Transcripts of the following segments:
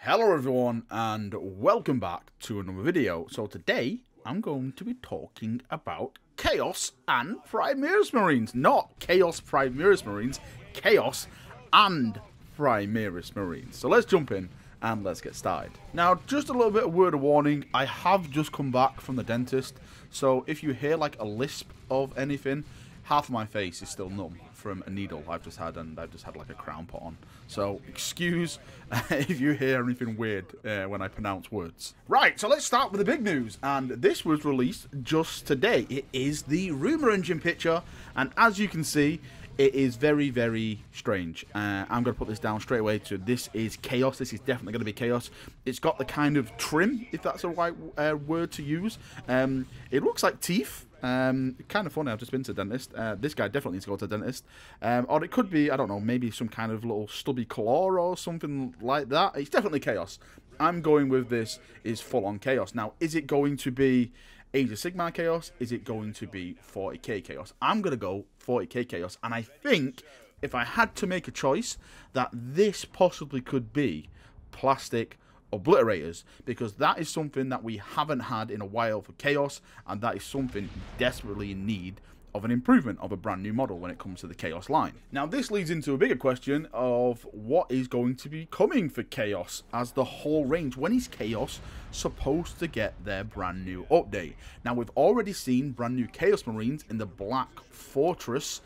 Hello everyone and welcome back to another video. So today I'm going to be talking about Chaos and Primaris Marines. Not Chaos Primaris Marines, Chaos and Primaris Marines. So let's jump in and let's get started. Now just a little bit of word of warning, I have just come back from the dentist. So if you hear like a lisp of anything, half of my face is still numb from a needle I've just had, and I've just had like a crown put on. So excuse if you hear anything weird when I pronounce words. Right, so let's start with the big news, and this was released just today. It is the Rumor Engine picture, and as you can see, it is very, very strange. I'm going to put this down straight away to this is Chaos. This is definitely going to be Chaos. It's got the kind of trim, if that's the right word to use. It looks like teeth. Kind of funny, I've just been to the dentist. This guy definitely needs to go to the dentist. Or it could be, I don't know, maybe some kind of little stubby claw or something like that. It's definitely Chaos. I'm going with this is full-on Chaos. Now, is it going to be Age of Sigmar Chaos? Is it going to be 40k Chaos? I'm going to go 40k Chaos. And I think, if I had to make a choice, that this possibly could be plastic obliterators, because that is something that we haven't had in a while for Chaos, and that is something desperately in need of an improvement of a brand new model when it comes to the Chaos line. Now this leads into a bigger question of what is going to be coming for Chaos as the whole range. When is Chaos supposed to get their brand new update? Now we've already seen brand new Chaos Marines in the Black Fortress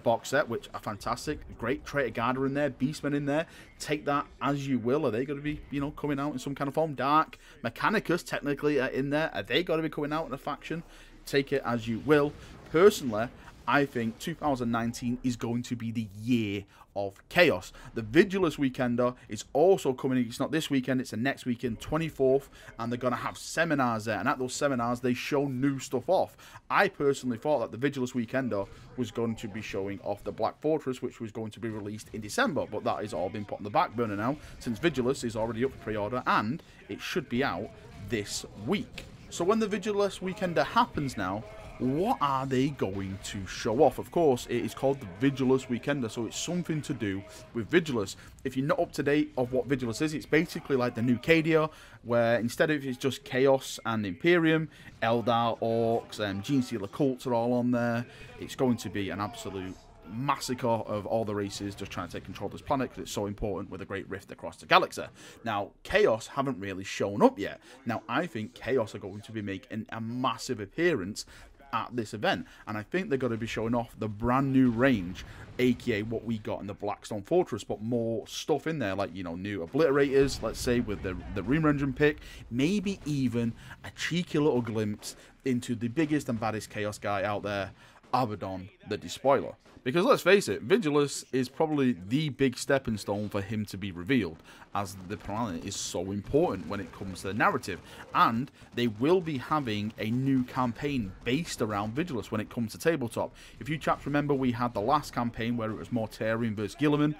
box set, which are fantastic. Great Traitor Guarder in there, Beastmen in there. Take that as you will. Are they going to be, you know, coming out in some kind of form? Dark Mechanicus technically are in there. Are they going to be coming out in a faction? Take it as you will. Personally, I think 2019 is going to be the year of Chaos. The Vigilius Weekender is also coming. It's not this weekend, it's the next weekend, 24th, and they're going to have seminars there, and at those seminars they show new stuff off. I personally thought that the Vigilius Weekender was going to be showing off the Black Fortress, which was going to be released in December, but that has all been put on the back burner now, since Vigilius is already up for pre-order, and it should be out this week. So when the Vigilius Weekender happens now, what are they going to show off? Of course, it is called the Vigilius Weekender, so it's something to do with Vigilius. If you're not up to date of what Vigilius is, it's basically like the new Cadia, where instead of it's just Chaos and Imperium, Eldar, Orcs, Gene Stealer cults are all on there. It's going to be an absolute massacre of all the races just trying to take control of this planet because it's so important with a great rift across the galaxy. Now, Chaos haven't really shown up yet. Now, I think Chaos are going to be making a massive appearance at this event, and I think they're going to be showing off the brand new range, aka what we got in the Blackstone Fortress, but more stuff in there, like, you know, new obliterators, let's say, with the Rumor Engine pick, maybe even a cheeky little glimpse into the biggest and baddest Chaos guy out there, Abaddon the Despoiler. Because let's face it, Vigilius is probably the big stepping stone for him to be revealed, as the planet is so important when it comes to the narrative. And they will be having a new campaign based around Vigilius when it comes to tabletop. If you chaps remember, we had the last campaign where it was Mortarion versus Guilliman.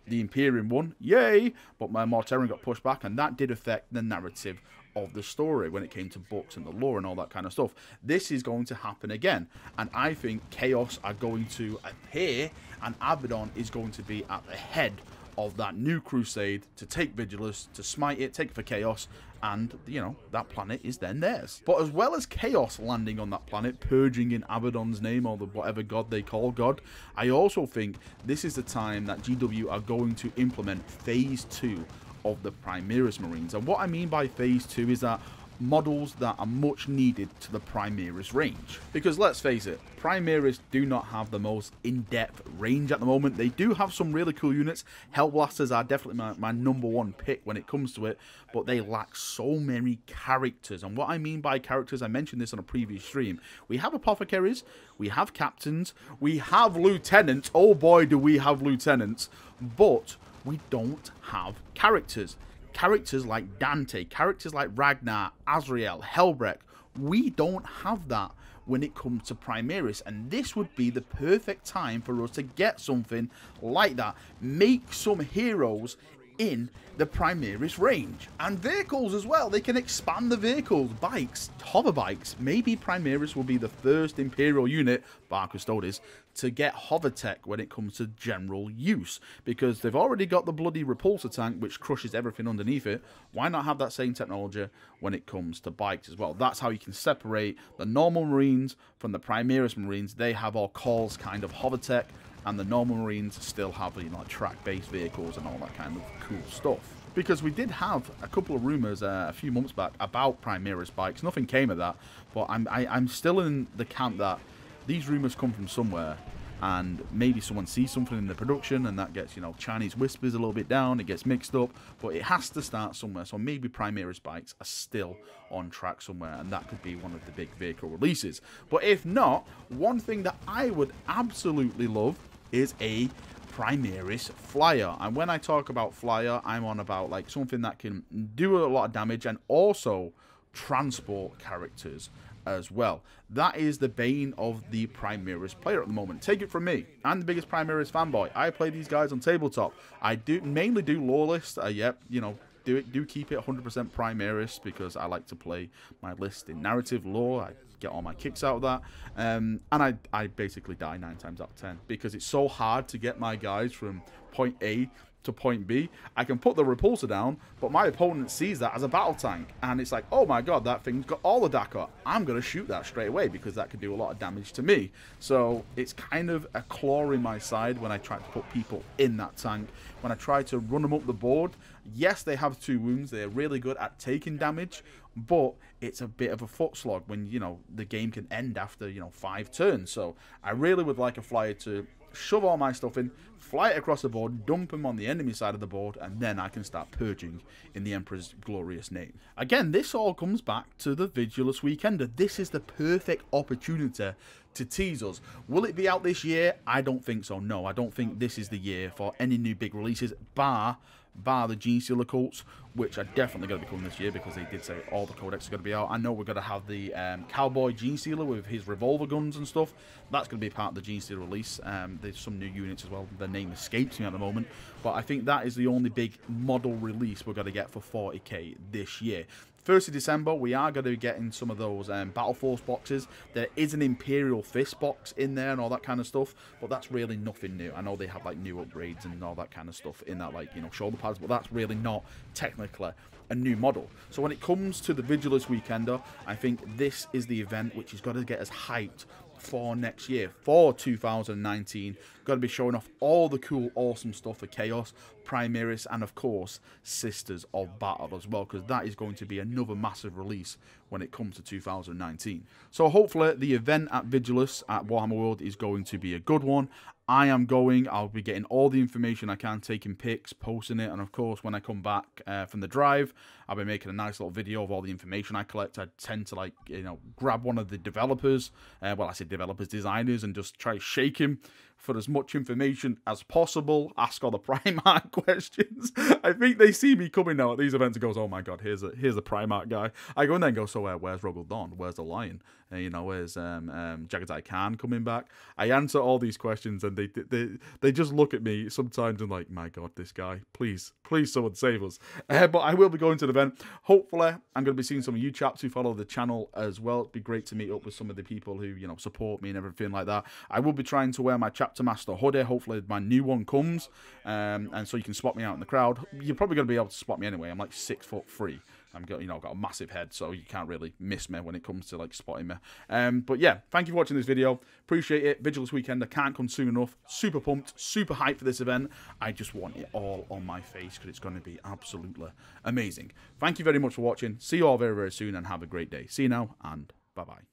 The Imperium won, yay, but my Mortarion got pushed back, and that did affect the narrative of the story when it came to books and the lore and all that kind of stuff. This is going to happen again, and I think Chaos are going to appear, and Abaddon is going to be at the head of that new crusade to take Vigilius, to smite it, take it for Chaos, and, you know, that planet is then theirs. But as well as Chaos landing on that planet, purging in Abaddon's name, or the whatever god they call God, I also think this is the time that GW are going to implement Phase 2 of the Primaris Marines. And what I mean by Phase 2 is that models that are much needed to the Primaris range. Because let's face it, Primaris do not have the most in-depth range at the moment. They do have some really cool units. Hellblasters are definitely my number one pick when it comes to it, but they lack so many characters. And what I mean by characters, I mentioned this on a previous stream. We have apothecaries, we have captains, we have lieutenants. Oh boy, do we have lieutenants. But we don't have characters. Characters like Dante, characters like Ragnar, Azrael, Helbrecht. We don't have that when it comes to Primaris, and this would be the perfect time for us to get something like that. Make some heroes in the Primaris range. And vehicles as well. They can expand the vehicles, bikes, hover bikes. Maybe Primaris will be the first Imperial unit, bar Custodes, to get hover tech when it comes to general use, because they've already got the bloody repulsor tank which crushes everything underneath it. Why not have that same technology when it comes to bikes as well? That's how you can separate the normal Marines from the Primaris Marines. They have all calls kind of hover tech, and the normal Marines still have, you know, like track-based vehicles and all that kind of cool stuff. Because we did have a couple of rumours a few months back about Primaris bikes. Nothing came of that, but I'm still in the camp that these rumours come from somewhere, and maybe someone sees something in the production, and that gets, you know, Chinese whispers a little bit down, it gets mixed up, but it has to start somewhere. So maybe Primaris bikes are still on track somewhere, and that could be one of the big vehicle releases. But if not, one thing that I would absolutely love is a Primaris flyer. And when I talk about flyer, I'm on about like something that can do a lot of damage and also transport characters as well. That is the bane of the Primaris player at the moment. Take it from me, I'm the biggest Primaris fanboy. I play these guys on tabletop. I mainly do lore list. Yep, you know, do keep it 100% Primaris, because I like to play my list in narrative lore. I get all my kicks out of that, and I basically die 9 times out of 10 because it's so hard to get my guys from point A to point B. I can put the repulsor down, but my opponent sees that as a battle tank, and it's like, oh my god, that thing's got all the Dakar. I'm going to shoot that straight away because that could do a lot of damage to me. So it's kind of a claw in my side when I try to put people in that tank. When I try to run them up the board, yes, they have 2 wounds. They're really good at taking damage, but it's a bit of a foot slog when, you know, the game can end after, you know, 5 turns. So I really would like a flyer to shove all my stuff in, fly it across the board, dump him on the enemy side of the board, and then I can start purging in the Emperor's glorious name. Again, this all comes back to the Vigilius Weekender. This is the perfect opportunity to tease us. Will it be out this year? I don't think so, no. I don't think this is the year for any new big releases, bar the Gene Stealer cults, which are definitely going to be coming this year because they did say all the codex are going to be out. I know we're going to have the Cowboy Gene Stealer with his revolver guns and stuff. That's going to be part of the Gene Stealer release. There's some new units as well. Their name escapes me at the moment, but I think that is the only big model release we're going to get for 40k this year. 1st of December, we are going to be getting some of those Battle Force boxes. There is an Imperial Fist box in there and all that kind of stuff, but that's really nothing new. I know they have like new upgrades and all that kind of stuff in that, like, you know, shoulder pads, but that's really not technically a new model. So when it comes to the Vigilius Weekender, I think this is the event which is going to get us hyped for next year, for 2019. Got to be showing off all the cool, awesome stuff for Chaos, Primaris, and of course, Sisters of Battle as well, because that is going to be another massive release when it comes to 2019. So hopefully the event at Vigilius at Warhammer World is going to be a good one. I am going. I'll be getting all the information I can, taking pics, posting it, and of course, when I come back from the drive, I'll be making a nice little video of all the information I collect. I tend to, like, you know, grab one of the developers, well, I say developers, designers, and just try to shake him for as much information as possible. Ask all the Primark questions. I think they see me coming now at these events and goes, oh my god, here's the Primark guy. I go in there and go, so where's Rogel Dawn? Where's the Lion? You know, where's Jagatai Khan coming back? I answer all these questions, and they just look at me sometimes and like, my god, this guy, please someone save us. But I will be going to the event. Hopefully I'm going to be seeing some of you chaps who follow the channel as well. It'd be great to meet up with some of the people who, you know, support me and everything like that. I will be trying to wear my Chapter Master hoodie. Hopefully my new one comes, and so you can spot me out in the crowd. You're probably going to be able to spot me anyway. I'm like 6'3". I've got a massive head, so you can't really miss me when it comes to like spotting me. But yeah, thank you for watching this video. Appreciate it. Vigilius Weekender can't come soon enough. Super pumped, super hyped for this event. I just want it all on my face because it's going to be absolutely amazing. Thank you very much for watching. See you all very, very soon, and have a great day. See you now, and bye-bye.